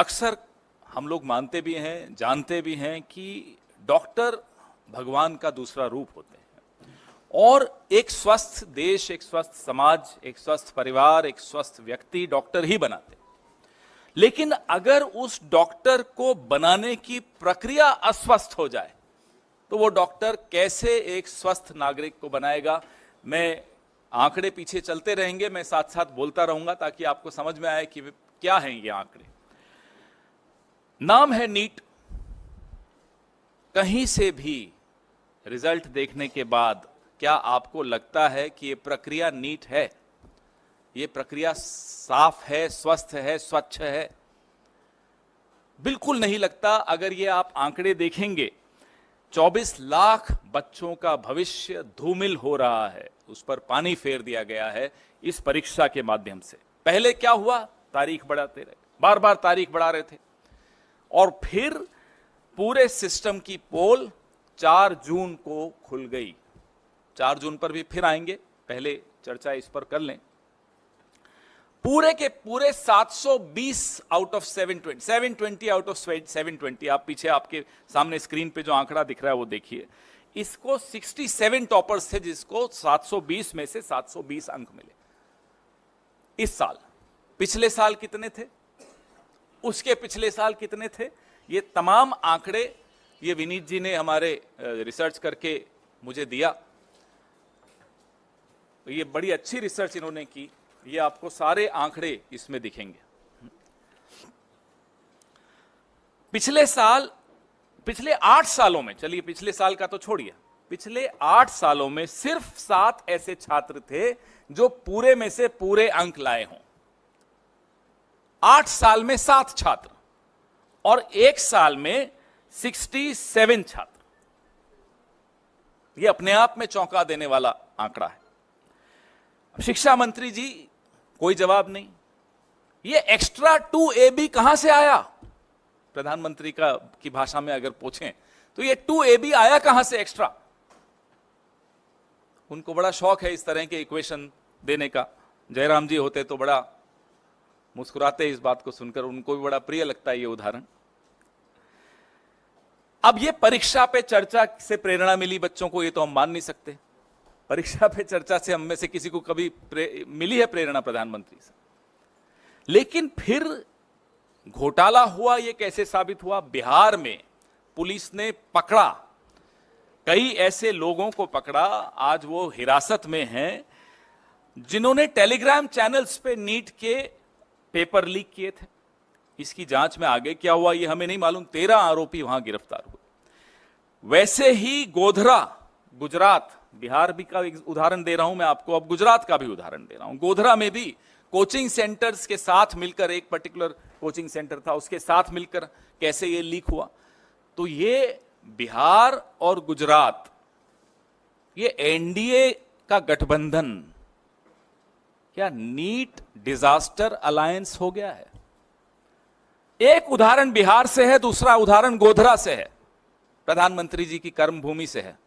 अक्सर हम लोग मानते भी हैं, जानते भी हैं कि डॉक्टर भगवान का दूसरा रूप होते हैं और एक स्वस्थ देश, एक स्वस्थ समाज, एक स्वस्थ परिवार, एक स्वस्थ व्यक्ति डॉक्टर ही बनाते हैं। लेकिन अगर उस डॉक्टर को बनाने की प्रक्रिया अस्वस्थ हो जाए तो वो डॉक्टर कैसे एक स्वस्थ नागरिक को बनाएगा? मैं आंकड़े पीछे चलते रहेंगे, मैं साथ साथ बोलता रहूंगा ताकि आपको समझ में आए कि क्या हैं ये आंकड़े। नाम है नीट। कहीं से भी रिजल्ट देखने के बाद क्या आपको लगता है कि ये प्रक्रिया नीट है, ये प्रक्रिया साफ है, स्वस्थ है, स्वच्छ है? बिल्कुल नहीं लगता। अगर ये आप आंकड़े देखेंगे, 24 लाख बच्चों का भविष्य धूमिल हो रहा है, उस पर पानी फेर दिया गया है इस परीक्षा के माध्यम से। पहले क्या हुआ? तारीख बढ़ाते रहे, बार बार तारीख बढ़ा रहे थे और फिर पूरे सिस्टम की पोल 4 जून को खुल गई। 4 जून पर भी फिर आएंगे, पहले चर्चा इस पर कर लें। पूरे के पूरे 720 आउट ऑफ 720 आउट ऑफ 720, आप पीछे आपके सामने स्क्रीन पे जो आंकड़ा दिख रहा है वो देखिए। इसको 67 टॉपर्स थे जिसको 720 में से 720 अंक मिले इस साल। पिछले साल कितने थे, उसके पिछले साल कितने थे? ये तमाम आंकड़े ये विनीत जी ने हमारे रिसर्च करके मुझे दिया। ये बड़ी अच्छी रिसर्च इन्होंने की, ये आपको सारे आंकड़े इसमें दिखेंगे। पिछले 8 सालों में, चलिए पिछले साल का तो छोड़िए, पिछले 8 सालों में सिर्फ 7 ऐसे छात्र थे जो पूरे में से पूरे अंक लाए हों। 8 साल में 7 छात्र और 1 साल में 67 छात्र। यह अपने आप में चौंका देने वाला आंकड़ा है। शिक्षा मंत्री जी कोई जवाब नहीं। ये एक्स्ट्रा 2AB कहां से आया? प्रधानमंत्री की भाषा में अगर पूछें तो ये 2AB आया कहां से एक्स्ट्रा? उनको बड़ा शौक है इस तरह के इक्वेशन देने का। जयराम जी होते तो बड़ा मुस्कुराते इस बात को सुनकर, उनको भी बड़ा प्रिय लगता है ये उदाहरण। अब ये परीक्षा पे चर्चा से प्रेरणा मिली बच्चों को, ये तो हम मान नहीं सकते। परीक्षा पे चर्चा से हम में से किसी को कभी मिली है प्रेरणा प्रधानमंत्री से? लेकिन फिर घोटाला हुआ। ये कैसे साबित हुआ? बिहार में पुलिस ने पकड़ा, कई ऐसे लोगों को पकड़ा, आज वो हिरासत में हैं, जिन्होंने टेलीग्राम चैनल्स पे नीट के पेपर लीक किए थे। इसकी जांच में आगे क्या हुआ ये हमें नहीं मालूम। 13 आरोपी वहां गिरफ्तार हुए। वैसे ही गोधरा, गुजरात, बिहार भी का उदाहरण दे रहा हूं मैं आपको, अब गुजरात का भी उदाहरण दे रहा हूं। गोधरा में भी कोचिंग सेंटर्स के साथ मिलकर, एक पर्टिकुलर कोचिंग सेंटर था, उसके साथ मिलकर कैसे ये लीक हुआ। तो ये बिहार और गुजरात, ये एनडीए का गठबंधन क्या नीट डिजास्टर अलायंस हो गया है? एक उदाहरण बिहार से है, दूसरा उदाहरण गोधरा से है, प्रधानमंत्री जी की कर्मभूमि से है।